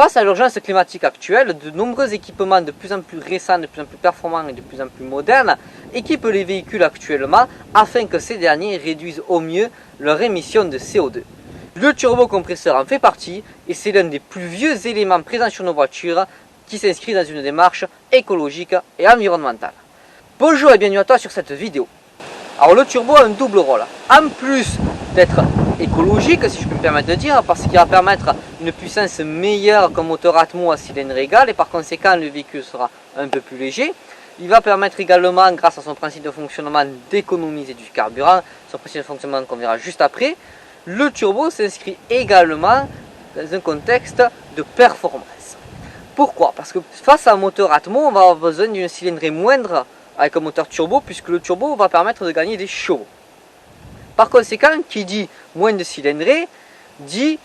Face à l'urgence climatique actuelle, de nombreux équipements de plus en plus récents, de plus en plus performants et de plus en plus modernes équipent les véhicules actuellement afin que ces derniers réduisent au mieux leur émission de CO2. Le turbocompresseur en fait partie et c'est l'un des plus vieux éléments présents sur nos voitures qui s'inscrit dans une démarche écologique et environnementale. Bonjour et bienvenue à toi sur cette vidéo. Alors le turbo a un double rôle. En plus d'être écologique, si je peux me permettre de dire, parce qu'il va permettre une puissance meilleure qu'un moteur Atmo à cylindre égal et par conséquent le véhicule sera un peu plus léger. Il va permettre également, grâce à son principe de fonctionnement, d'économiser du carburant, son principe de fonctionnement qu'on verra juste après. Le turbo s'inscrit également dans un contexte de performance. Pourquoi? Parce que face à un moteur Atmo, on va avoir besoin d'une cylindrée moindre avec un moteur turbo, puisque le turbo va permettre de gagner des chevaux. Par conséquent, qui dit moins de cylindrée, dit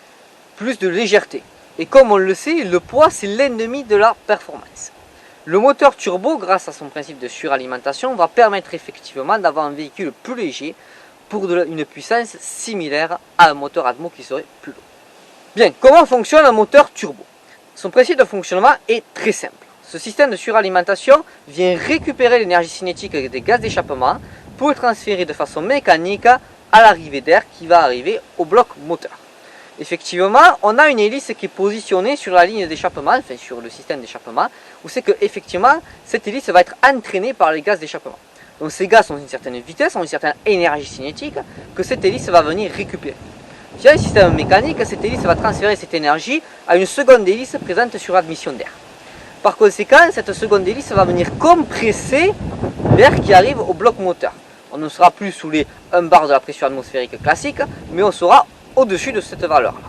plus de légèreté. Et comme on le sait, le poids c'est l'ennemi de la performance. Le moteur turbo, grâce à son principe de suralimentation, va permettre effectivement d'avoir un véhicule plus léger pour une puissance similaire à un moteur Atmo qui serait plus lourd. Bien, comment fonctionne un moteur turbo? Son principe de fonctionnement est très simple. Ce système de suralimentation vient récupérer l'énergie cinétique des gaz d'échappement pour le transférer de façon mécanique à l'arrivée d'air qui va arriver au bloc moteur. Effectivement, on a une hélice qui est positionnée sur la ligne d'échappement, enfin sur le système d'échappement, où c'est que effectivement cette hélice va être entraînée par les gaz d'échappement. Donc ces gaz ont une certaine vitesse, ont une certaine énergie cinétique que cette hélice va venir récupérer. Via un système mécanique, cette hélice va transférer cette énergie à une seconde hélice présente sur l'admission d'air. Par conséquent, cette seconde hélice va venir compresser l'air qui arrive au bloc moteur. On ne sera plus sous les 1 bar de la pression atmosphérique classique, mais on sera au-dessus de cette valeur-là.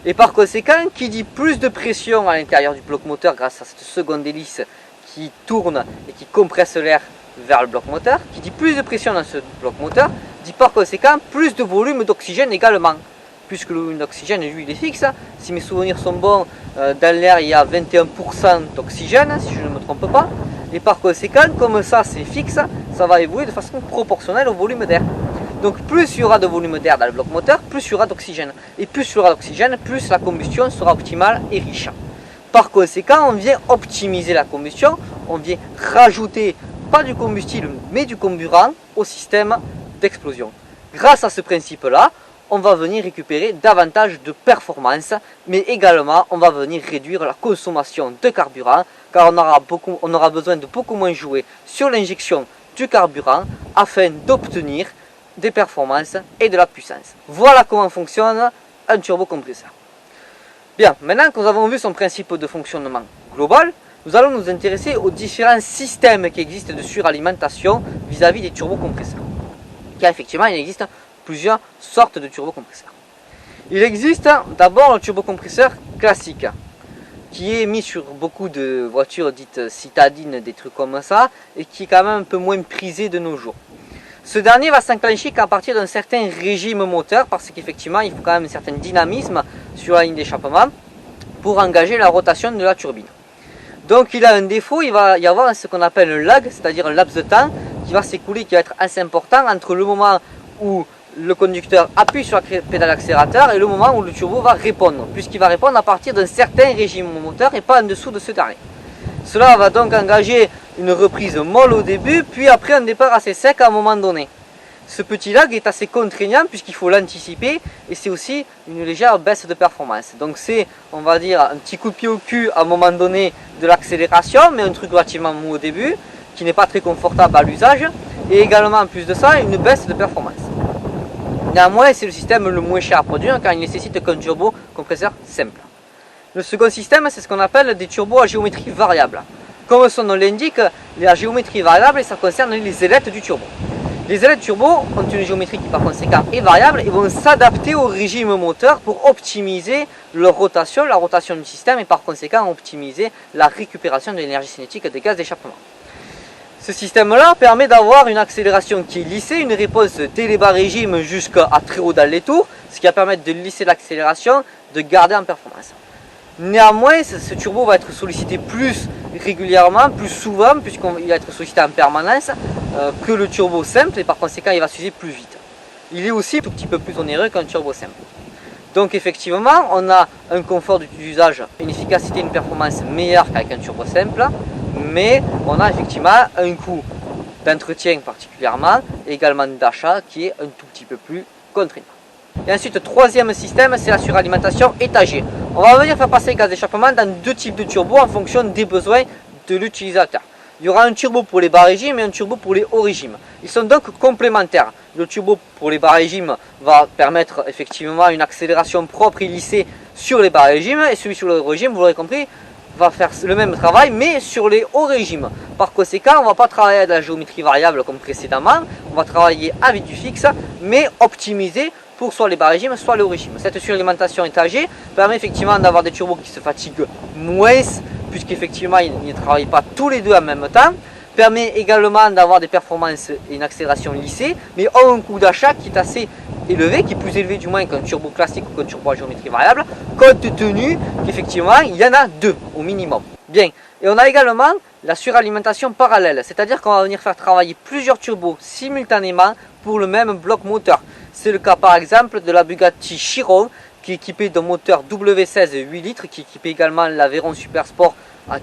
Et par conséquent, qui dit plus de pression à l'intérieur du bloc moteur grâce à cette seconde hélice qui tourne et qui compresse l'air vers le bloc moteur, qui dit plus de pression dans ce bloc moteur, dit par conséquent plus de volume d'oxygène également. Puisque le volume d'oxygène, lui, il est fixe. Si mes souvenirs sont bons, dans l'air, il y a 21% d'oxygène, si je ne me trompe pas. Et par conséquent, comme ça, c'est fixe, ça va évoluer de façon proportionnelle au volume d'air. Donc plus il y aura de volume d'air dans le bloc moteur, plus il y aura d'oxygène. Et plus il y aura d'oxygène, plus la combustion sera optimale et riche. Par conséquent, on vient optimiser la combustion, on vient rajouter, pas du combustible, mais du carburant au système d'explosion. Grâce à ce principe-là, on va venir récupérer davantage de performance, mais également on va venir réduire la consommation de carburant, car on aura besoin de beaucoup moins jouer sur l'injection du carburant afin d'obtenir des performances et de la puissance. Voilà comment fonctionne un turbocompresseur. Bien, maintenant que nous avons vu son principe de fonctionnement global, nous allons nous intéresser aux différents systèmes qui existent de suralimentation vis-à-vis des turbocompresseurs. Car effectivement, il existe plusieurs sortes de turbocompresseurs. Il existe d'abord le turbocompresseur classique, qui est mis sur beaucoup de voitures dites citadines, des trucs comme ça, et qui est quand même un peu moins prisé de nos jours. Ce dernier va s'enclencher qu'à partir d'un certain régime moteur, parce qu'effectivement il faut quand même un certain dynamisme sur la ligne d'échappement pour engager la rotation de la turbine. Donc il a un défaut, il va y avoir ce qu'on appelle un lag, c'est-à-dire un laps de temps qui va s'écouler, qui va être assez important entre le moment où le conducteur appuie sur la pédale d'accélérateur et le moment où le turbo va répondre, puisqu'il va répondre à partir d'un certain régime moteur et pas en dessous de ce dernier. Cela va donc engager une reprise molle au début, puis après un départ assez sec à un moment donné. Ce petit lag est assez contraignant puisqu'il faut l'anticiper et c'est aussi une légère baisse de performance. Donc c'est, on va dire, un petit coup de pied au cul à un moment donné de l'accélération, mais un truc relativement mou au début, qui n'est pas très confortable à l'usage, et également en plus de ça, une baisse de performance. Néanmoins, c'est le système le moins cher à produire car il nécessite qu'un turbo compresseur simple. Le second système, c'est ce qu'on appelle des turbos à géométrie variable. Comme son nom l'indique, la géométrie variable, ça concerne les ailettes du turbo. Les ailettes turbo ont une géométrie qui par conséquent est variable et vont s'adapter au régime moteur pour optimiser leur rotation, la rotation du système et par conséquent optimiser la récupération de l'énergie cinétique des gaz d'échappement. Ce système-là permet d'avoir une accélération qui est lissée, une réponse dès les bas régimes jusqu'à très haut dans les tours, ce qui va permettre de lisser l'accélération, de garder en performance. Néanmoins, ce turbo va être sollicité plus régulièrement, plus souvent, puisqu'il va être sollicité en permanence, que le turbo simple, et par conséquent il va s'user plus vite. Il est aussi un tout petit peu plus onéreux qu'un turbo simple. Donc effectivement, on a un confort d'usage, une efficacité, une performance meilleure qu'avec un turbo simple, mais on a effectivement un coût d'entretien particulièrement, et également d'achat qui est un tout petit peu plus contraignant. Et ensuite, troisième système, c'est la suralimentation étagée. On va venir faire passer les gaz d'échappement dans deux types de turbos en fonction des besoins de l'utilisateur. Il y aura un turbo pour les bas régimes et un turbo pour les hauts régimes. Ils sont donc complémentaires. Le turbo pour les bas régimes va permettre effectivement une accélération propre et lissée sur les bas régimes, et celui sur le haut régime, vous l'aurez compris, va faire le même travail mais sur les hauts régimes. Par conséquent, on ne va pas travailler de la géométrie variable comme précédemment, on va travailler avec du fixe mais optimisé pour soit les bas régimes soit les hauts régimes. Cette suralimentation étagée permet effectivement d'avoir des turbos qui se fatiguent moins, puisqu'effectivement ils ne travaillent pas tous les deux en même temps. Permet également d'avoir des performances et une accélération lissée, mais ont un coût d'achat qui est assez élevé, qui est plus élevé du moins qu'un turbo classique ou qu'un turbo à géométrie variable, compte tenu qu'effectivement il y en a deux au minimum. Bien, et on a également la suralimentation parallèle, c'est-à-dire qu'on va venir faire travailler plusieurs turbos simultanément pour le même bloc moteur. C'est le cas par exemple de la Bugatti Chiron, qui est équipée d'un moteur W16 8 litres, qui équipait également l'Aveyron Super Sport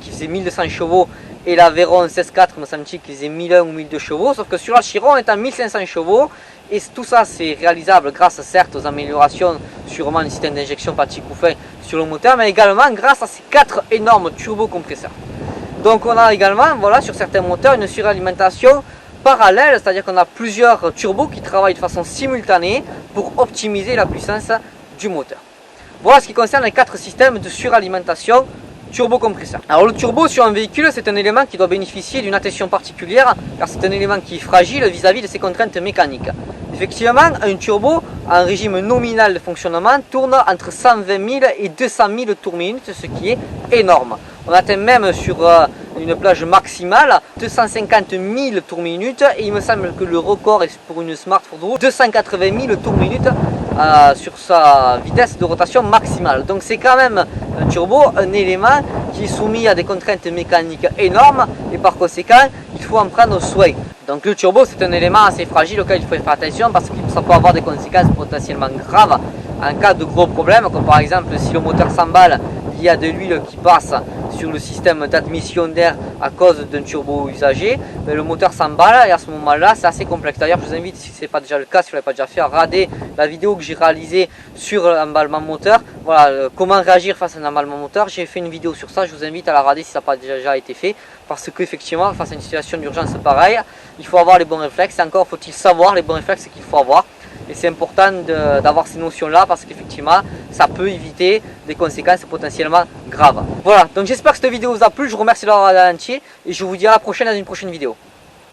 qui faisait 1200 chevaux et l'Aveyron 16.4 me semble-t-il qui faisait 1001 ou 1002 chevaux, sauf que sur la Chiron on est à 1500 chevaux et tout ça c'est réalisable grâce certes aux améliorations sûrement du système d'injection Patrick Couffin sur le moteur, mais également grâce à ces 4 énormes turbocompresseurs. Donc on a également voilà, sur certains moteurs une suralimentation parallèle, c'est-à-dire qu'on a plusieurs turbos qui travaillent de façon simultanée pour optimiser la puissance du moteur. Voilà ce qui concerne les 4 systèmes de suralimentation turbocompresseur. Alors le turbo sur un véhicule, c'est un élément qui doit bénéficier d'une attention particulière car c'est un élément qui est fragile vis-à-vis de ses contraintes mécaniques. Effectivement, un turbo en régime nominal de fonctionnement tourne entre 120 000 et 200 000 tours minute, ce qui est énorme. On atteint même sur une plage maximale 250 000 tours minute et il me semble que le record est pour une Smart Fordo 280 000 tours minute sur sa vitesse de rotation maximale. Donc c'est quand même un turbo, un élément qui est soumis à des contraintes mécaniques énormes et par conséquent il faut en prendre soin. Donc le turbo c'est un élément assez fragile auquel il faut faire attention parce que ça peut avoir des conséquences potentiellement graves en cas de gros problèmes, comme par exemple si le moteur s'emballe, il y a de l'huile qui passe sur le système d'admission d'air à cause d'un turbo usagé, mais le moteur s'emballe et à ce moment-là c'est assez complexe. D'ailleurs je vous invite, si ce n'est pas déjà le cas, si vous ne l'avez pas déjà fait, à regarder la vidéo que j'ai réalisée sur l'emballement moteur. Voilà, comment réagir face à un emballement moteur. J'ai fait une vidéo sur ça, je vous invite à la regarder si ça n'a pas déjà été fait, parce qu'effectivement face à une situation d'urgence pareille, il faut avoir les bons réflexes, et encore faut-il savoir les bons réflexes qu'il faut avoir. Et c'est important d'avoir ces notions-là parce qu'effectivement, ça peut éviter des conséquences potentiellement graves. Voilà, donc j'espère que cette vidéo vous a plu. Je vous remercie de l'avoir regardé en entier et je vous dis à la prochaine dans une prochaine vidéo.